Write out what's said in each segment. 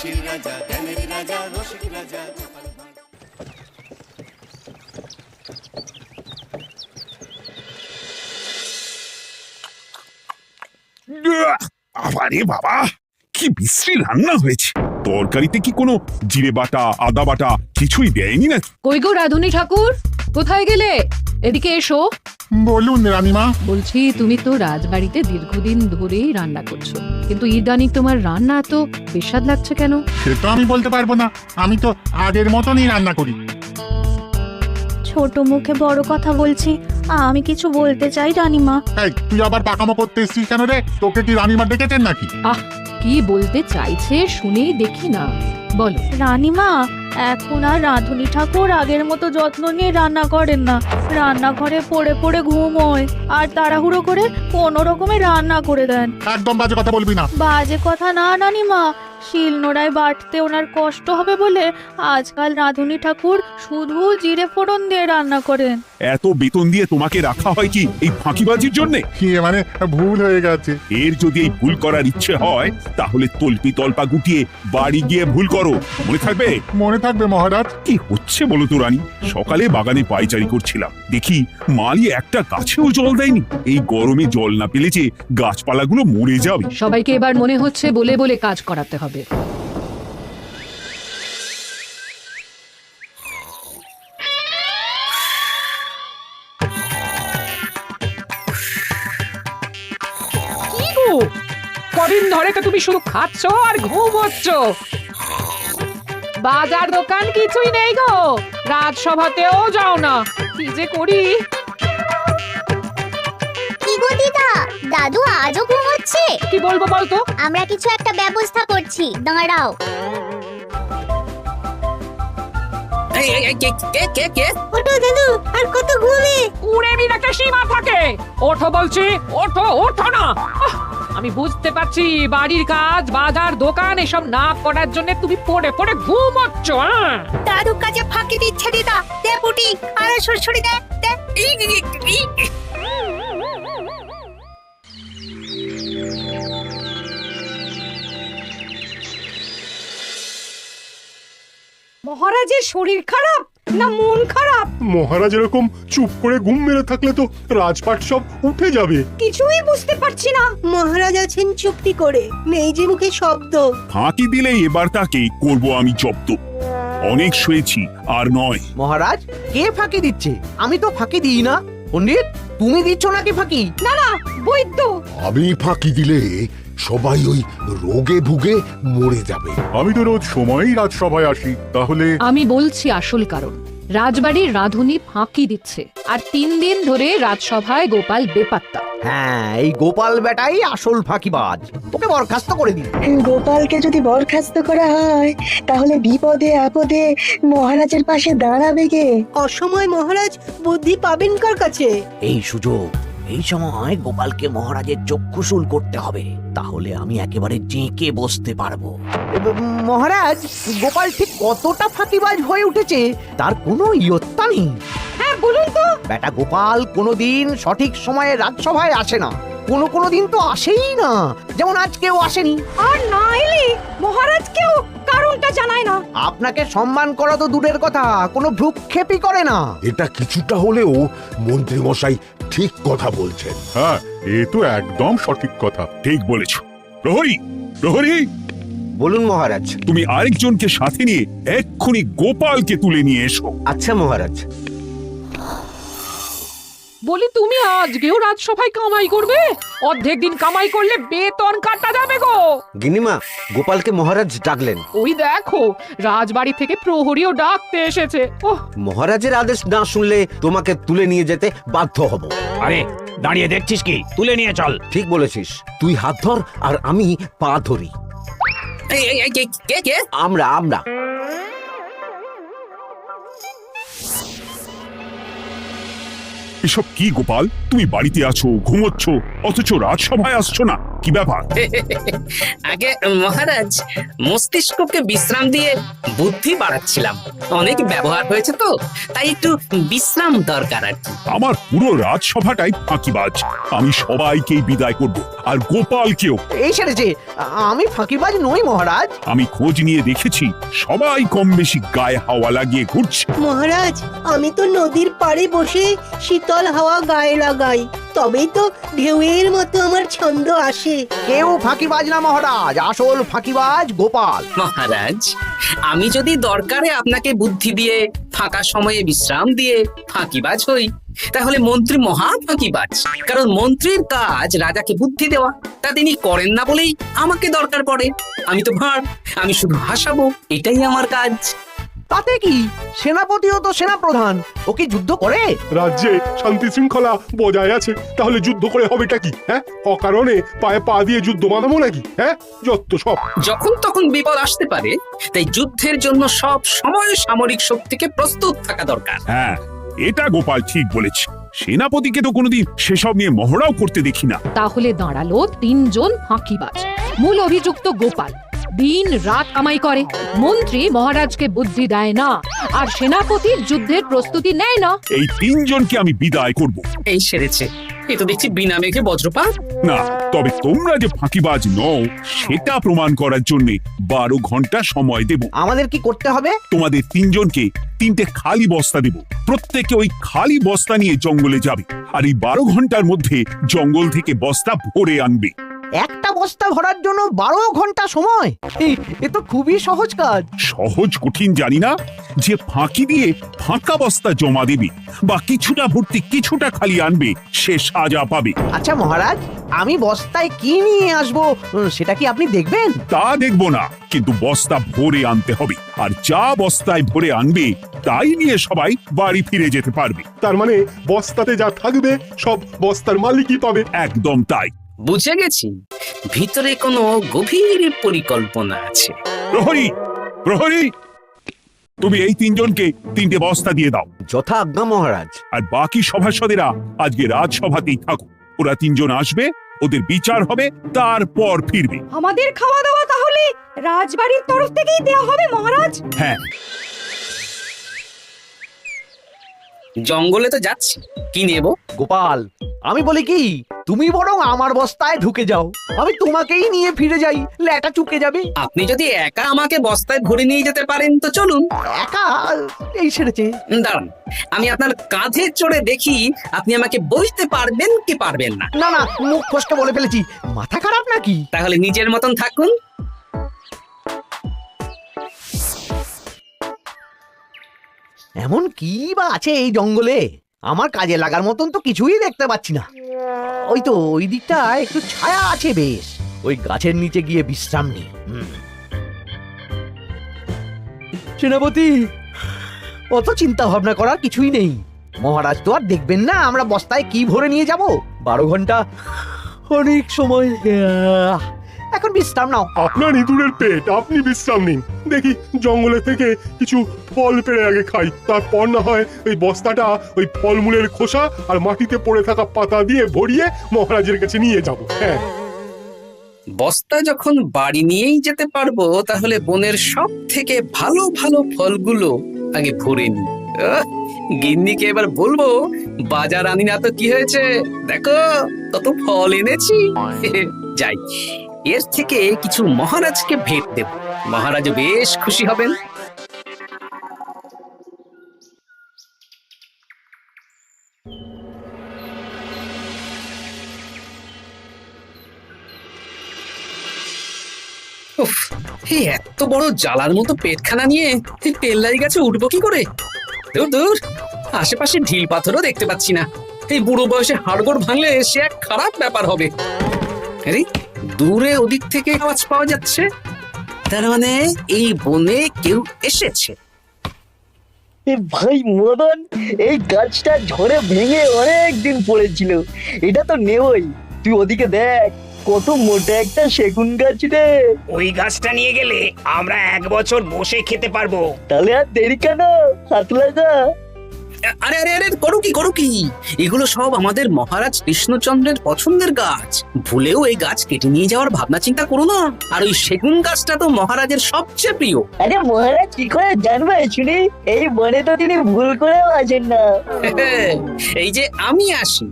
হাসির রাজা, জ্ঞানের রাজা, রসিক রাজা। আরে বাবা, কি বিশ্রী রান্না হয়েছে। তরকারিতে কি কোনো জিরে বাটা, আদা বাটা কিছুই দেয়নি না? কই গো রাধুনী ঠাকুর, কোথায় গেলে? এদিকে এসো। বলুন রানীমা। বলছি, তুমি তো রাজবাড়িতে দীর্ঘদিন ধরেই রান্না করছো, কিন্তু ইদানিং তোমার রান্না এত বেস্বাদ লাগছে কেন? সে তো আমি বলতে পারবো না, আমি তো আগের মতনই রান্না করি। ছোট মুখে বড় কথা বলছি, আমি কিছু বলতে চাই রানীমা। এই তুই আবার পাকামো করতে এসছিস কেন রে? তোকে কি রানীমা ডেকেছেন নাকি? আহ, কি বলতে চাইছে শুনেই দেখি না, বলো। রানীমা, এখন আর রাধুনী ঠাকুর আগের মতো যত্ন নিয়ে রান্না করেন না। রান্নাঘরে পড়ে পড়ে ঘুমোয় আর তাড়াহুড়ো করে কোনো রকমে রান্না করে দেন। একদম বাজে কথা বলবি না। বাজে কথা না রানীমা, শিলনোড়ায় বাটতে ওনার কষ্ট হবে বলে আজকাল রাধুনী ঠাকুর শুধু জিরে ফোড়ন দিয়ে রান্না করেন। এত বেতন দিয়ে তোমাকে রাখা হয় কি এই ফাঁকিবাজির জন্য? কি মানে ভুল হয়ে গেছে। এর যদি এই ভুল করার ইচ্ছে হয় তাহলে তল্পি তল্পা গুটিয়ে বাড়ি গিয়ে ভুল করো, মনে থাকবে? মনে থাকবে মহারাজ। কি হচ্ছে বলো তো রানী? সকালে বাগানে পায়চারি করছিলাম, দেখি মালি একটা গাছেও জল দেয়নি। এই গরমে জল না পেলে যে গাছপালাগুলো মরে যাবে। সবাইকে এবার মনে হচ্ছে বলে বলে কাজ করাতে হবে। কি গো, কদিন ধরে তো তুমি শুধু খাচ্ছ আর ঘুমোচ্ছ। বাজার দোকান কিছুই নেই গো, রাজসভাতেও যাও না। কি যে করি। কি গো দিদা, দাদু আজও ঘুমোচ্ছে? কি বলবো বলতো? আমরা কিছু একটা ব্যবস্থা করছি, দাঁড়াও। ওঠো দাদু, আর কত ঘুমে? উড়ে বিরাটে সীমা থাকে। ওঠো বলছি, ওঠো, ওঠো না। আমি বুঝতে পারছি বাড়ির কাজ, বাজার দোকান এসব না করার জন্য তুমি পড়ে পড়ে ঘুমোচ্ছ। দাদু কাজে ফাঁকি দিচ্ছে দিদা। দে পুটি, আরে সরসরি দে, দে। মহারাজের শরীর খারাপ না মন খারাপ? মহারাজ এরকম চুপ করে ঘুম মেরে থাকলে তো রাজপাট সব উঠে যাবে। কিছুই বুঝতে পারছি না। মহারাজ আছেন চুপটি করে, নেই যে মুখে শব্দ। ফাঁকি দিলে এবার তাকে করব আমি জব্দ। অনেক শুয়েছি, আর নয়। মহারাজ, কে ফাঁকি দিচ্ছে? আমি তো ফাঁকি দিই না। পণ্ডিত, তুমি দিচ্ছ নাকি ফাঁকি? না না, বৈদ্য। আমি ফাঁকি দিলে সবাই ওই রোগে ভুগে মরে যাবে। আমি তো রোজ সময়ই রাজসভায় আসি, তাহলে আমি বলছি আসল কারণ। রাজবাড়ির রাধুনী ফাঁকি দিচ্ছে, আর 3 দিন ধরে রাজসভায় গোপাল বেপাত্তা। হ্যাঁ, এই গোপাল বেটাই আসল ফাঁকিবাজ। তোকে বরখাস্ত করে দিই। গোপালকে যদি বরখাস্ত করা হয় তাহলে বিপদে আপদে মহারাজের পাশে দাঁড়াবে কে? অসময় মহারাজ বুদ্ধি পাবেন কার কাছে? এই সুযোগ, এই সময় গোপালকে মহারাজের চক্ষুশূল করতে হবে, তাহলে আমি একেবারে জেঁকে বসতে পারবো। মহারাজ, গোপাল ঠিক কতটা ফাঁকিবাজ হয়ে উঠেছে তার কোনো ইয়ত্তা নেই। হ্যাঁ বলুন তো। বেটা গোপাল কোনোদিন সঠিক সময়ে রাজসভায় আসে না, কোনো দিন তো আসেই না, যেমন আজকেও আসেনি। আর না এলে মহারাজকেও কারণটা জানায় না। আপনাকে সম্মান করা তো দূরের কথা, কোনো ভ্রুক্ষেপই করে না। এটা কিছুটা হলেও মন্ত্রী মশাই ঠিক কথা বলছেন। হ্যাঁ, এ তো একদম সঠিক কথা। ঠিক বলেছ। প্রহরী, প্রহরী, বলুন মহারাজ। তুমি আরেকজনকে সাথে নিয়ে এক্ষুনি গোপালকে তুলে নিয়ে এসো। আচ্ছা মহারাজ। বলি, তুমি আজকেও রাজসভায় কামাই করবে? অর্ধেক দিন কামাই করলে বেতন কাটা যাবে গো। গিনিমা, গোপালকে মহারাজ ডাকলেন। ওই দেখো, রাজবাড়ি থেকে প্রহরীও ডাকতে এসেছে। ওহ, মহারাজের আদেশ না শুনলে তোমাকে তুলে নিয়ে যেতে বাধ্য হব। আরে দাঁড়িয়ে দেখছিস কি? তুলে নিয়ে চল। ঠিক বলেছিস, তুই হাত ধর আর আমি পা ধরি। আমরা এসব কি গোপাল? তুমি বাড়িতে আছো, ঘুমোচ্ছ, অথচ রাজসভায় আসছো না। কি ব্যাপার? আগে মহারাজ, মস্তিষ্ককে বিশ্রাম দিয়ে বুদ্ধি বাড়াচ্ছিলাম। অনেক ব্যবহার হয়েছে তো, তাই একটু বিশ্রাম দরকার আর কি। আমার পুরো রাজসভাটাই ফাঁকিবাজ। আমি সবাইকেই বিদায় করব, আর গোপালকেও। এই সেরেছে, আমি ফাঁকিবাজ নই মহারাজ। আমি খোঁজ নিয়ে দেখেছি সবাই কম বেশি গায়ে হাওয়া লাগিয়ে ঘুরছে। মহারাজ, আমি তো নদীর পাড়ে বসে শীতল হাওয়া গায়ে লাগাই, তবেই তো ঢেউয়ের মতো আমার ছন্দ আসে। কেউ ফাঁকিবাজ না মহারাজ, আসল ফাঁকিবাজ গোপাল। মহারাজ, আমি যদি দরকারে আপনাকে বুদ্ধি দিয়ে, ফাঁকা সময়ে বিশ্রাম দিয়ে ফাঁকিবাজ হই, তাহলে মন্ত্রী মহা ফাঁকিবাজ। কারণ মন্ত্রীর কাজ রাজাকে বুদ্ধি দেওয়া, তা তিনি করেন না বলেই আমাকে দরকার পড়ে। আমি তো ভাঁড়, আমি শুধু হাসাবো, এটাই আমার কাজ। তাতে কি, সেনাপতিও তো সেনাপ্রধান, ও কি যুদ্ধ করে? রাজ্যে শান্তি শৃঙ্খলা বজায় আছে, তাহলে যুদ্ধ করে হবেটা কি? হ্যাঁ, অকারণে পায়ে পা দিয়ে যুদ্ধ বাঁধাবো নাকি? হ্যাঁ, যত সব। যখন তখন বিপদ আসতে পারে, তাই যুদ্ধের জন্য সব সময় সামরিক শক্তিকে প্রস্তুত থাকা দরকার। হ্যাঁ, এটা গোপাল ঠিক বলেছে। সেনাপতিকে তো কোনোদিন সেসব নিয়ে মহড়াও করতে দেখি না। তাহলে দাঁড়ালো 3 জন ফাঁকিবাজ। মূল অভিযুক্ত গোপাল দিন রাত কামাই করে, মন্ত্রী মহারাজকে বুদ্ধি দেয় না, আর সেনাপতি যুদ্ধের প্রস্তুতি নেয় না। এই 3 জনকে আমি বিদায় করব। এই সেরেছে, এ তো দেখছি বিনা মেঘে বজ্রপাত। না, তবে তোমরা যে ফাঁকিবাজ নও সেটা প্রমাণ করার জন্য 12 ঘন্টা সময় দেব। আমাদের কি করতে হবে? তোমাদের 3 জনকে 3টে খালি বস্তা দেব। প্রত্যেকে ওই খালি বস্তা নিয়ে জঙ্গলে যাবে, আর এই 12 ঘন্টার মধ্যে জঙ্গল থেকে বস্তা ভরে আনবে। একটা বস্তা ভরার জন্য 12 ঘন্টা সময়? এ তো খুবই সহজ কাজ। সহজ কঠিন জানি না, যে ফাঁকি দিয়ে ফাঁকা বস্তা জমা দেবে বা কিছুটা ভর্তি কিছুটা খালি আনবে, সে সাজা পাবে। আচ্ছা মহারাজ, আমি বস্তায় কি নিয়ে আসবো সেটা কি আপনি দেখবেন? তা দেখব না, কিন্তু বস্তা ভরে আনতে হবে, আর যা বস্তায় ভরে আনবে তাই নিয়ে সবাই বাড়ি ফিরে যেতে পারবে। তার মানে বস্তাতে যা থাকবে সব বস্তার মালিকই পাবে। একদম তাই। বুঝে গেছি, ভিতরে কোনো গভীর পরিকল্পনা আছে। প্রহরী, প্রহরী, তুমি এই 3 জনকে 3টে বস্তা দিয়ে দাও। যথা আজ্ঞা মহারাজ। আর বাকি সভাসদেরা আজকে রাজসভাতেই থাকুক। ওরা 3 জন আসবে, ওদের বিচার হবে, তারপর ফিরবে। আমাদের খাওয়া দাওয়া তাহলে রাজবাড়ির তরফ থেকেই দেওয়া হবে মহারাজ? হ্যাঁ। জঙ্গলে তো যাচ্ছি, কি নেব? গোপাল, আমি বলি কি, তুমি বরং আমার বস্তায় ঢুকে যাও, আমি তোমাকেই নিয়ে ফিরে যাই, লেটা চুকে যাবে। আপনি যদি একা আমাকে বস্তায় ভরে নিয়ে যেতে পারেন তো চলুন। একা? এই সেরেছে। দাঁড়ান, আমি আপনার কাঁধে চড়ে দেখি আপনি আমাকে বইতে পারবেন কি পারবেন না। না না, মুখ ফসকে বলে ফেলেছি, মাথা খারাপ নাকি? তাহলে নিজের মতন থাকুন। এমন কি বা আছে এই জঙ্গলে? আমার কাজে লাগার মতন তো কিছুই দেখতে পাচ্ছি না। ওই তো ওই দিকটা একটু ছায়া আছে বেশ, ওই গাছের নিচে গিয়ে বিশ্রাম নি। সেনাপতি, অত চিন্তা ভাবনা করার কিছুই নেই। মহারাজ তো আর দেখবেন না আমরা বস্তায় কি ভরে নিয়ে যাব। 12 ঘন্টা অনেক সময়, এখন বিশ্রাম নাও। আপনার ইঁদুরের পেট, আপনি বিশ্রাম নিন। দেখি জঙ্গলে থেকে কিছু ফল পেড়ে আগে খাই, তারপর না হয় ওই বস্তাটা ওই ফলমূলের খোসা আর মাটিতে পড়ে থাকা পাতা দিয়ে ভরিয়ে মহারাজের কাছে নিয়ে যাব। হ্যাঁ, বস্তা যখন বাড়ি নিয়েই যেতে পারবো, তাহলে বনের সব থেকে ভালো ভালো ফলগুলো আগে ভরে নি। গিন্নিকে এবার বলবো, বাজার আনি না তো কি হয়েছে, দেখো কত ফল এনেছি। যাই, এর থেকে কিছু মহারাজকে ভেট দেব, মহারাজ বেশ খুশি হবেন। উফ, এই এত বড় জ্বালার মতো পেটখানা নিয়ে এই পেল্লাই গাছে উঠবো কি করে? দূর দূর, আশেপাশে ঢিল পাথরও দেখতে পাচ্ছি না। এই বুড়ো বয়সে হাড়গোড় ভাঙলে সে এক খারাপ ব্যাপার হবে। আরে দূরে ওদিক থেকে আওয়াজ পাওয়া যাচ্ছে, তার মানে এই বনে কেউ এসেছে। ভাই মদন, এই গাছটা ঝড়ে ভেঙে অনেক দিন পড়েছিল, এটা তো নেবই। তুই ওদিকে দেখ, কত মোটা একটা সেগুন গাছ রে। ওই গাছটা নিয়ে গেলে আমরা 1 বছর বসে খেতে পারবো। তাহলে আর দেরি কেন, হাত লাগা। আরে আরে আরে করো কি এগুলো সব আমাদের মহারাজ কৃষ্ণচন্দ্রের পছন্দের গাছ। ভুলেও এই গাছ কেটে নিয়ে যাওয়ার ভাবনা চিন্তা করো না। আর ওই সেগুন গাছটা তো মহারাজের সবচেয়ে প্রিয়। আরে মহারাজ কি করে জানবে শুনি? এই বনে তো তিনি ভুল করেও আসেন না। এই যে আমি আসি,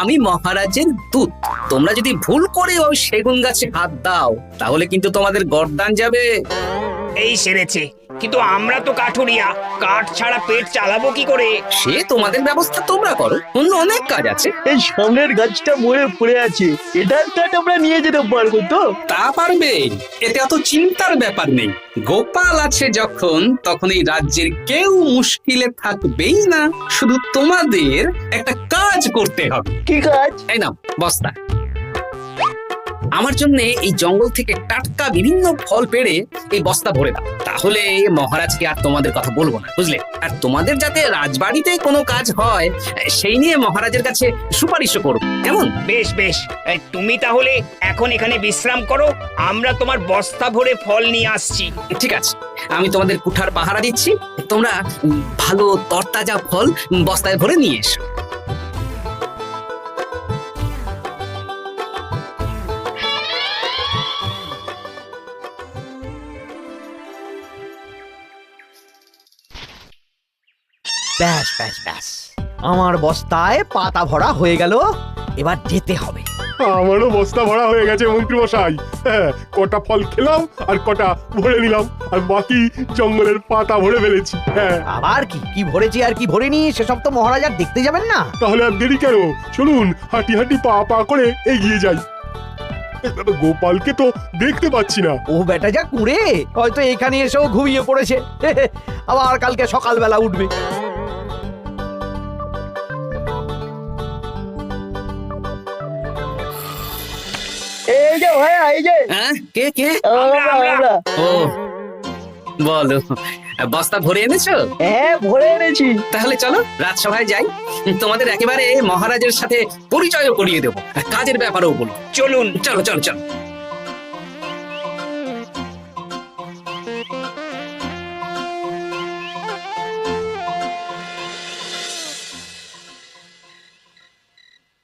আমি মহারাজের দূত। তোমরা যদি ভুল করে ওই সেগুন গাছে হাত দাও তাহলে কিন্তু তোমাদের গর্দান যাবে। এই সেরেছে, কিন্তু আমরা তো কাঠুরিয়া, কাঠ ছাড়া পেট চালাবো কি করে? সে তোমাদের ব্যবস্থা তোমরা করো, অন্য অনেক কাজ আছে। এই সামনের গাছটা মরে পড়ে আছে, এটার কাঠ আমরা নিয়ে যেতে পারবো তো? তা পারবে, এতে অত চিন্তার ব্যাপার নেই। গোপাল আছে যখন, তখন এই রাজ্যের কেউ মুশকিলে থাকবেই না। শুধু তোমাদের একটা কাজ করতে হবে। কি কাজ? এই নাও বস্তা। আমার জন্য এই জঙ্গল থেকে টাটকা বিভিন্ন ফল পেড়ে এই বস্তা ভরে দাও, তাহলে মহারাজকে আর তোমাদের কথা বলবো না, বুঝলে? আর তোমাদের যাতে রাজবাড়িতে কোনো কাজ হয় সেই নিয়ে মহারাজের কাছে সুপারিশ করো, কেমন? বেশ বেশ, তুমি তাহলে এখন এখানে বিশ্রাম করো, আমরা তোমার বস্তা ভরে ফল নিয়ে আসছি। ঠিক আছে, আমি তোমাদের কুঠার পাহারা দিচ্ছি, তোমরা ভালো তরতাজা ফল বস্তায় ভরে নিয়ে এসো। ব্যাস ব্যাস ব্যাস, আমার বস্তায় পাতা ভরা হয়ে গেল, এবার যেতে হবে। আমারও বস্তা ভরা হয়ে গেছে মন্ত্রী মশাই। হ্যাঁ, কটা ফল খেলাম আর কটা ভরে নিলাম, আর বাকি জঙ্গলের পাতা ভরে ফেলেছি। হ্যাঁ, আবার কি কি ভরেছি আর কি ভরেনি সেসব তো মহারাজ আর দেখতে যাবেন না। তাহলে আর দেরি কেন? চলুন হাঁটি হাঁটি পা পা করে এগিয়ে যাই। গোপালকে তো দেখতে পাচ্ছি না। ও বেটা যা কুঁড়ে, হয়তো এখানে এসেও ঘুমিয়ে পড়েছে। আবার কালকে সকালবেলা উঠবে। এই যে ভাইয়া, এই যে। হ্যাঁ, কে কে? আমরা। ও বলো, বস্তা ভরে এনেছো? হ্যাঁ, ভরে এনেছি। তাহলে চলো রাজসভায় যাই, তোমাদের একেবারে মহারাজের সাথে পরিচয়ও করিয়ে দেবো, আর কাজের ব্যাপারেও বলবো। চলুন, চলো চলো চলো।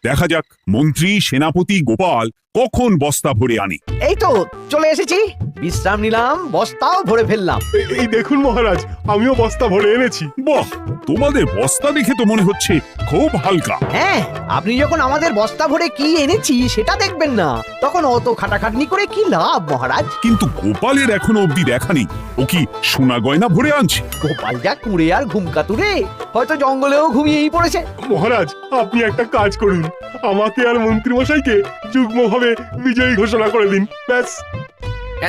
দেখা যাক মন্ত্রী সেনাপতি গোপাল কখন বস্তা ভরে আনে। এই তো চলে এসেছি, বিশ্রাম নিলাম, বস্তাও ভরে ফেললাম। এই দেখুন মহারাজ, আমিও বস্তা ভরে এনেছি। বাহ, তোমাদের বস্তা দেখে তো মনে হচ্ছে খুব হালকা। হ্যাঁ, আপনি যখন আমাদের বস্তা ভরে কি এনেছি সেটা দেখবেন না, তখন অত খাটাখাটনি করে কি লাভ মহারাজ? কিন্তু গোপালের এখনো অব্দি দেখা নেই, ও কি সোনা গয়না ভরে আনছে? গোপাল যা কুঁড়ে আর ঘুমকাতুরে, হয়তো জঙ্গলেও ঘুমিয়েই পড়েছে। মহারাজ, আপনি একটা কাজ করুন, আমাকে আর মন্ত্রী মশাইকে যুগ্মভাবে বিজয়ী ঘোষণা করে দিন, ব্যাস।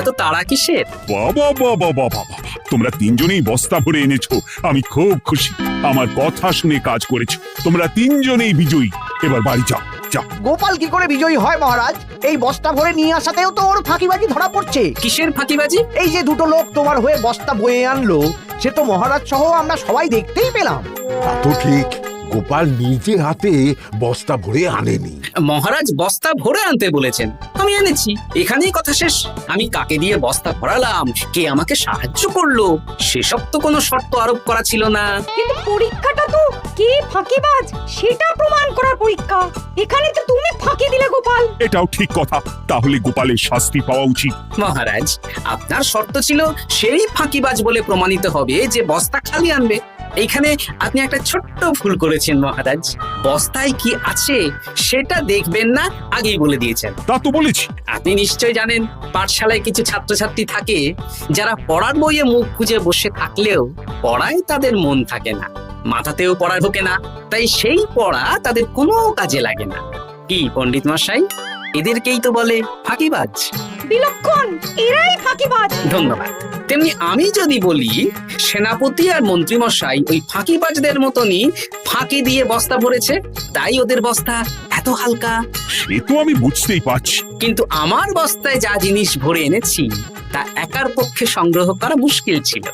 এত তাড়া কিসের? বাবা বাবা বাবা, তোমরা তিনজনেই বস্তা ভরে এনেছো, আমি খুব খুশি। আমার কথা শুনে কাজ করেছো, তোমরা তিনজনেই বিজয়ী। এবার বাড়ি যাও, যাও। গোপাল কি করে বিজয়ী হয় মহারাজ? এই বস্তা ভরে নিয়ে আসাতেও তো ওর ফাঁকিবাজি ধরা পড়ছে। কিসের ফাঁকিবাজি? এই যে দুটো লোক তোমার হয়ে বস্তা বয়ে আনলো, সে তো মহারাজ সহ আমরা সবাই দেখতেই পেলাম। তা তো ঠিক, গোপাল নিজে হাতে বস্তা ভরে আনেনি। মহারাজ বস্তা ভরে আনতে বলেছেন, আমি এনেছি, এখানেই কথা শেষ। আমি কাকে দিয়ে বস্তা ভরালাম, কে আমাকে সাহায্য করলো, সেসব তো কোনো শর্ত আরোপ করা ছিল না। কিন্তু পরীক্ষাটা তো কে ফাঁকিবাজ সেটা প্রমাণ করার পরীক্ষা। এখানে তো তুমি ফাঁকি দিলে গোপাল। এটাও ঠিক কথা, তাহলে গোপালের শাস্তি পাওয়া উচিত। মহারাজ, আপনার শর্ত ছিল সেই ফাঁকিবাজ বলে প্রমাণিত হবে যে বস্তা খালি আনবে। এইখানে আপনি একটা ছোট্ট ভুল করেছেন মহারাজ, বস্তায় কি আছে সেটা দেখবেন না আগেই বলে দিয়েছেন। তা তো বলেছি। আপনি নিশ্চয় জানেন পাঠশালায় কিছু ছাত্রছাত্রী থাকে যারা পড়ার বইয়ে মুখ গুজে বসে থাকলেও পড়ায় তাদের মন থাকে না, মাথাতেও পড়া ঢোকে না, তাই সেই পড়া তাদের কোনো কাজে লাগে না। কি পণ্ডিত মশাই, এদেরকেই তো বলে ফাঁকিবাজ। বিলক্ষণ, এরাই ফাঁকিবাজ। ধন্যবাদ। তেমনি আমি যদি বলি সেনাপতি আর মন্ত্রী মশাই ওই ফাঁকিবাজদের মতনই ফাঁকি দিয়ে বস্তা ভরেছে, তাই ওদের বস্তা এত হালকা। সে তো আমি বুঝতেই পারছি। কিন্তু আমার বস্তায় যা জিনিস ভরে এনেছি তা একার পক্ষে সংগ্রহ করা মুশকিল ছিল,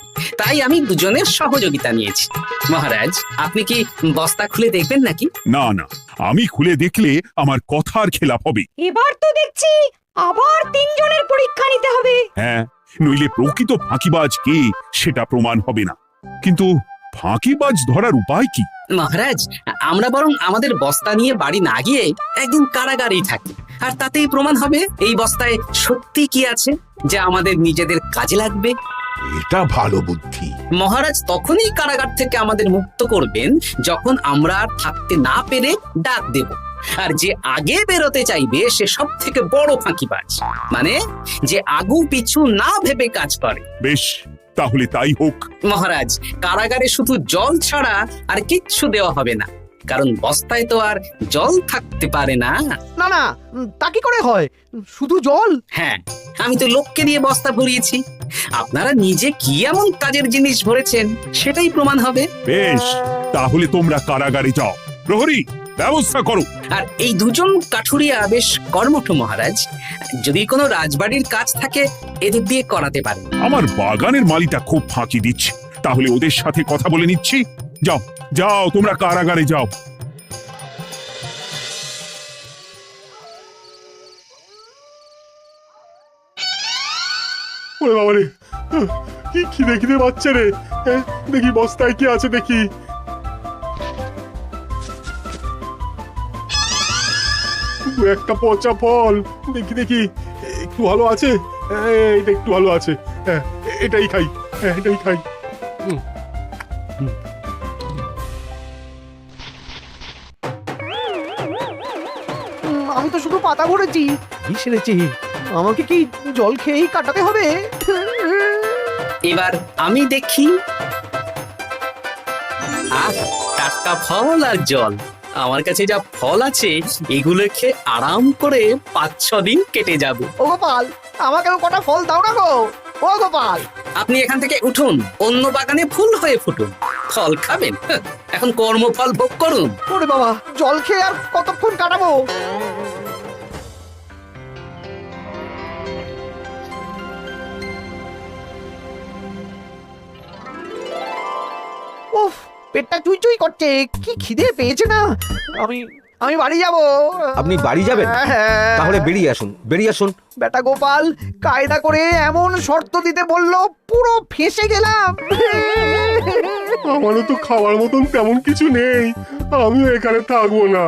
তাই আমি দুজনের সহযোগিতা নিয়েছি। মহারাজ, আপনি কি বস্তা খুলে দেখবেন নাকি? না না, আমি খুলে দেখলে আমার কথার খেলাপ হবে। এবার তো দেখছি আবার তিনজনের পরীক্ষা নিতে হবে। হ্যাঁ, নইলে প্রকৃত ফাঁকিবাজ কে সেটা প্রমাণ হবে না। কিন্তু ফাঁকিবাজ ধরার উপায় কি? মহারাজ, আমরা বরং আমাদের বস্তা নিয়ে বাড়ি না গিয়ে একদিন কারাগারেই থাকি, আর তাতেই প্রমাণ হবে এই বস্তায় সত্যি কি আছে যা আমাদের নিজেদের কাজে লাগবে। এটা ভালো বুদ্ধি। মহারাজ তখনই কারাগার থেকে আমাদের মুক্ত করবেন যখন আমরা আর থাকতে না পেরে ডাক দেব। আর যে আগে বেরোতে চাইবে সে সব থেকে বড় ফাঁকিবাজ, মানে যে আগু পিছু না ভেবে কাজ করে। বেশ, তাহলে তাই হোক। মহারাজ, কারাগারে শুধু জল ছাড়া আর কিচ্ছু দেওয়া হবে না, কারণ বস্তায় তো আর জল থাকতে পারে না। না না, তা কি করে হয়? শুধু জল? হ্যাঁ, আমি তো লোককে দিয়ে বস্তা ভরিয়েছি। আপনারা নিজে কি এমন কাজের জিনিস ভরেছেন সেটাই প্রমাণ হবে। বেশ, তাহলে তোমরা কারাগারে যাও। প্রহরী, ব্যবস্থা করো। আর এই দুজন কাঠুরিয়া বেশ কর্মঠ মহারাজ, যদি কোনো রাজবাড়ির কাজ থাকে এদের দিয়ে করাতে পারেন। আমার বাগানের মালিটা খুব ফাঁকি দিচ্ছে, তাহলে ওদের সাথে কথা বলে নিচ্ছি। যাও যাও, তোমরা কারাগারে যাও। ওরে বাবা রে, কি খিদে খিদে পাচ্ছে রে। দেখি বস্তায় কি আছে দেখি। দু একটা পচা ফল, দেখি দেখি একটু ভালো আছে। এটা একটু ভালো আছে, এটাই খাই, এটাই খাই। আমি তো শুধু পাতা ভরেছি, কি সেরেছি? আমাকে কি জল খেয়েই কাটাতে হবে? এবার আমি দেখি। আহ, টাটকা ফল আর জল। আমার কাছে যা ফল আছে এগুলো খেয়ে আরাম করে 5-6 দিন কেটে যাবে। ও গোপাল, আমাকেও কটা ফল দাও না গো। ও গোপাল, আপনি এখান থেকে উঠুন, অন্য বাগানে ফুল হয়ে ফুটুন। ফল খাবেন, এখন কর্মফল ভোগ করুন। ওরে বাবা, জল খেয়ে আর কতক্ষণ কাটাবো? উফ, পেটটা চুই চুই করছে, কি খিদে পেয়েছে না। আমি আমি বাড়ি যাব। আপনি বাড়ি যাবেন? তাহলে বেরিয়ে আসুন, বেরিয়ে আসুন। বেটা গোপাল কায়দা করে এমন শর্ত দিতে বললো, পুরো ফেঁসে গেলাম। আমারও তো খাওয়ার মতন তেমন কিছু নেই, আমিও এখানে থাকবো না।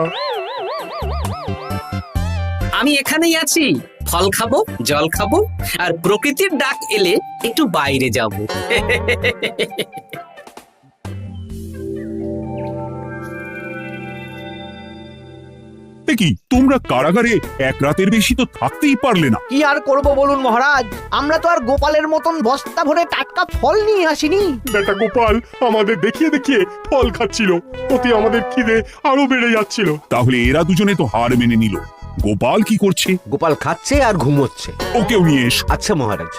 আমি এখানেই আছি, ফল খাবো, জল খাবো, আর প্রকৃতির ডাক এলে একটু বাইরে যাব। কি তোমরা কারাগারে এক রাতের বেশি তো থাকতেই পারলে না? কি আর করব বলুন মহারাজ, আমরা তো আর গোপালের মতন বস্তা ভরে টাটকা ফল নিয়ে আসিনি। বেটা গোপাল আমাদের দেখিয়ে দেখিয়ে ফল খাচ্ছিল, ওতে আমাদের খিদে আরো বেড়ে যাচ্ছিল। তাহলে এরা দুজনে তো হার মেনে নিল। গোপাল কি করছে? গোপাল খাচ্ছে আর ঘুমোচ্ছে। ওকেও নিয়ে এসো। আচ্ছা মহারাজ।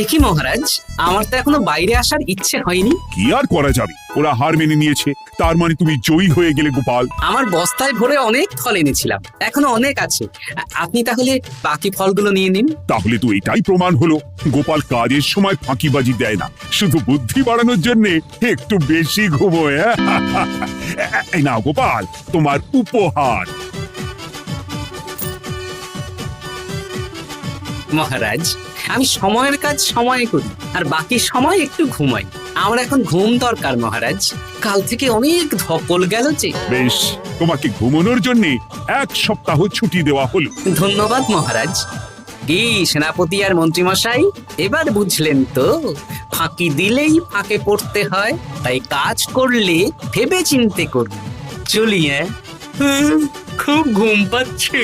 একই মহারাজ, আমার তো এখনো বাইরে আসার ইচ্ছে হয়নি। কি আর করা যাবে, ওরা হার মেনে নিয়েছে, তার মানে তুমি জয়ী হয়ে গেলে গোপাল। আমার বস্তায় ভরে অনেক ফল এনেছিলাম, এখনো অনেক আছে। আপনি তাহলে বাকি ফলগুলো নিয়ে নিন। তাহলে তো এটাই প্রমাণ হলো গোপাল কাজের সময় ফাঁকিবাজি দেয় না, শুধু বুদ্ধি বাড়ানোর জন্য একটু বেশি ঘুমোয়। এই নাও গোপাল, তোমার উপহার। মহারাজ, আমি সময়ের কাজ সময়ে করি আর বাকি সময় একটু ঘুমাই। আমার এখন ঘুম দরকার মহারাজ, কাল থেকে অনেক ধকল গেল যে। বেশ, তোমাকে ঘুমানোর জন্য 1 সপ্তাহ ছুটি দেওয়া হলো। ধন্যবাদ মহারাজ। কি সেনাপতি আর মন্ত্রীমশাই, এবার বুঝলেন তো ফাঁকি দিলেই ফাঁকে পড়তে হয়, তাই কাজ করলে ভেবে চিন্তে করুন। চলি, খুব ঘুম পাচ্ছে।